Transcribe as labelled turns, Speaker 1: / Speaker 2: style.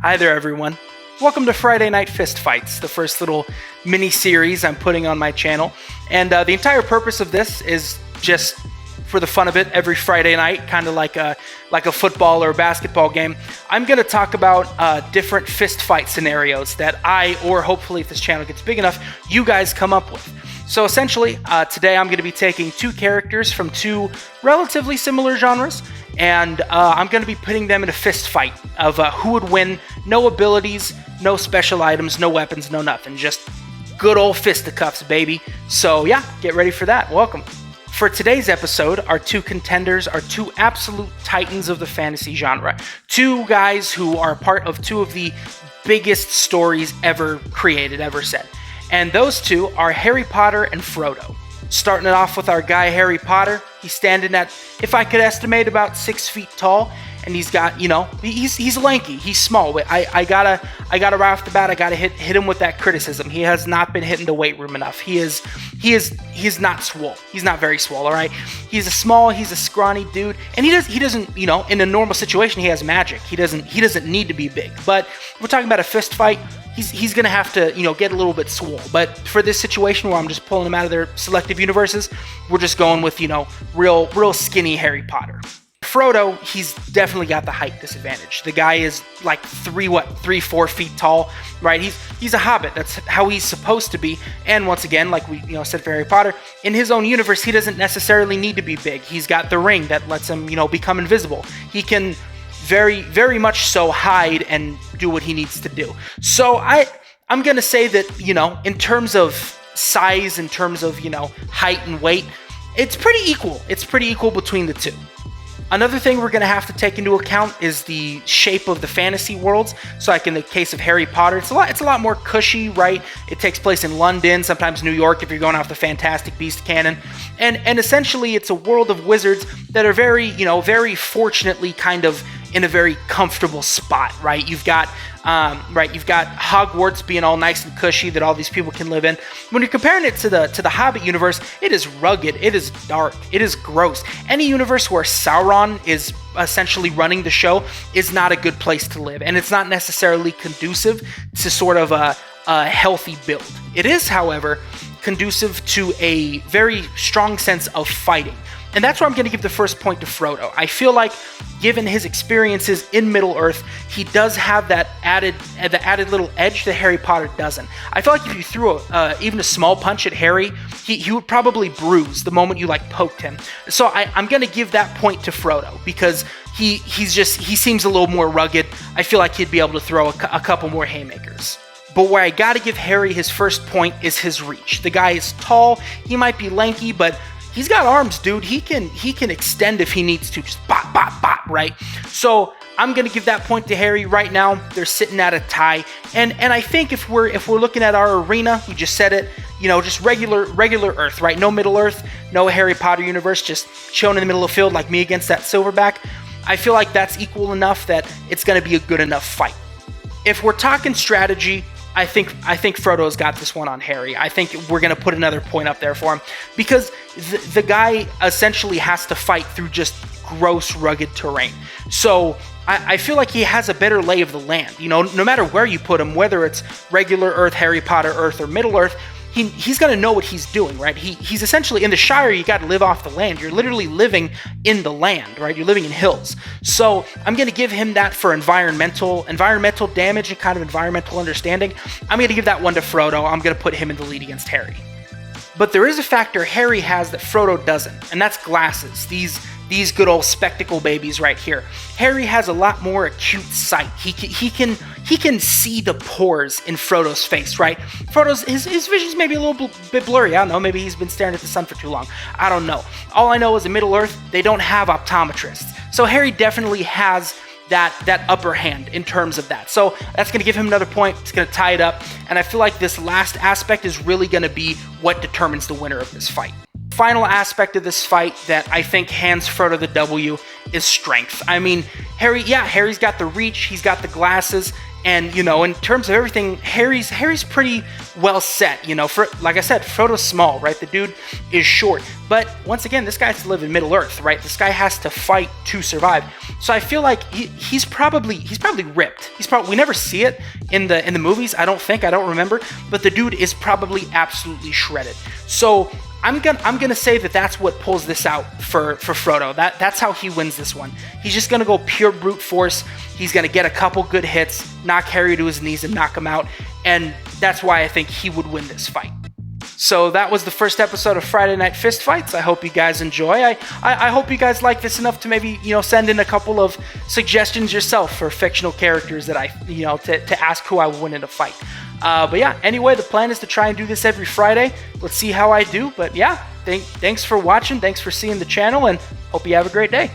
Speaker 1: Hi there, everyone. Welcome to Friday Night Fist Fights, the first little mini-series I'm putting on my channel. And the entire purpose of this is just for the fun of it, every Friday night, kind of like a football or basketball game, I'm going to talk about different fist fight scenarios that I, or hopefully if this channel gets big enough, you guys come up with. So essentially, today I'm going to be taking two characters from two relatively similar genres, and I'm going to be putting them in a fist fight of who would win. No abilities, no special items, no weapons, no nothing. Just good old fisticuffs, baby. So yeah, get ready for that. Welcome. For today's episode, our two contenders are two absolute titans of the fantasy genre. Two guys who are part of two of the biggest stories ever created, ever said. And those two are Harry Potter and Frodo. Starting it off with our guy Harry Potter. He's standing at, if I could estimate, about 6 feet tall, and he's got, he's lanky, he's small. But I gotta right off the bat, I gotta hit him with that criticism. He has not been hitting the weight room enough. He is not swole. He's not very swole. All right, he's a scrawny dude, and he doesn't, in a normal situation, he has magic. He doesn't need to be big. But we're talking about a fist fight. He's gonna have to, get a little bit swole. But for this situation where I'm just pulling him out of their selective universes, we're just going with, real skinny Harry Potter. Frodo, he's definitely got the height disadvantage. The guy is like 3-4 feet tall, right? He's a hobbit. That's how he's supposed to be. And once again, like we said for Harry Potter, in his own universe, he doesn't necessarily need to be big. He's got the ring that lets him, become invisible. He can very, very much so hide and do what he needs to do. So I'm gonna say that, in terms of size, in terms of, height and weight, it's pretty equal. It's pretty equal between the two. Another thing we're going to have to take into account is the shape of the fantasy worlds. So like in the case of Harry Potter, it's a lot more cushy, right? It takes place in London, sometimes New York if you're going off the Fantastic Beast canon. And essentially it's a world of wizards that are very, very fortunately kind of in a very comfortable spot, right? You've got Hogwarts being all nice and cushy that all these people can live in. When you're comparing it to the Hobbit universe, it is rugged, it is dark, it is gross. Any universe where Sauron is essentially running the show is not a good place to live, and it's not necessarily conducive to sort of a healthy build. It is, however, conducive to a very strong sense of fighting. And that's where I'm going to give the first point to Frodo. I feel like, given his experiences in Middle-earth, he does have the added little edge that Harry Potter doesn't. I feel like if you threw even a small punch at Harry, he would probably bruise the moment you poked him. So I'm going to give that point to Frodo because he seems a little more rugged. I feel like he'd be able to throw a couple more haymakers. But where I gotta give Harry his first point is his reach. The guy is tall, he might be lanky, but he's got arms, dude. He can extend if he needs to, just bop, bop, bop, right? So I'm gonna give that point to Harry right now. They're sitting at a tie, and I think if we're looking at our arena, we just said it, just regular Earth, right? No Middle Earth, no Harry Potter universe, just chilling in the middle of the field like me against that silverback. I feel like that's equal enough that it's gonna be a good enough fight. If we're talking strategy, I think Frodo's got this one on Harry. I think we're going to put another point up there for him because the guy essentially has to fight through just gross, rugged terrain. So I feel like he has a better lay of the land. No matter where you put him, whether it's regular Earth, Harry Potter Earth, or Middle Earth, he's going to know what he's doing, right? He's essentially, in the Shire, you got to live off the land. You're literally living in the land, right? You're living in hills. So I'm going to give him that for environmental damage and kind of environmental understanding. I'm going to give that one to Frodo. I'm going to put him in the lead against Harry. But there is a factor Harry has that Frodo doesn't, and that's glasses. These good old spectacle babies right here. Harry has a lot more acute sight. He can see the pores in Frodo's face, right? His vision's maybe a little bit blurry. I don't know. Maybe he's been staring at the sun for too long. I don't know. All I know is in Middle Earth, they don't have optometrists. So Harry definitely has that upper hand in terms of that. So that's going to give him another point. It's going to tie it up. And I feel like this last aspect is really going to be what determines the winner of this fight. Final aspect of this fight that I think hands Frodo the W is strength. I mean, Harry's got the reach, he's got the glasses, and, you know, in terms of everything, Harry's pretty well set, you know. For, like I said, Frodo's small, right? The dude is short. But once again, this guy has to live in Middle Earth, right? This guy has to fight to survive. So I feel like he's probably ripped. We never see it in the movies, I don't remember, but the dude is probably absolutely shredded. So I'm gonna say that's what pulls this out for Frodo. That's how he wins this one. He's just gonna go pure brute force. He's gonna get a couple good hits, knock Harry to his knees, and knock him out. And that's why I think he would win this fight. So that was the first episode of Friday Night Fist Fights. I hope you guys enjoy. I hope you guys like this enough to maybe, you know, send in a couple of suggestions yourself for fictional characters that to ask who I would win in a fight. But yeah, anyway, the plan is to try and do this every Friday. Let's see how I do. But yeah, thanks for watching. Thanks for seeing the channel, and hope you have a great day.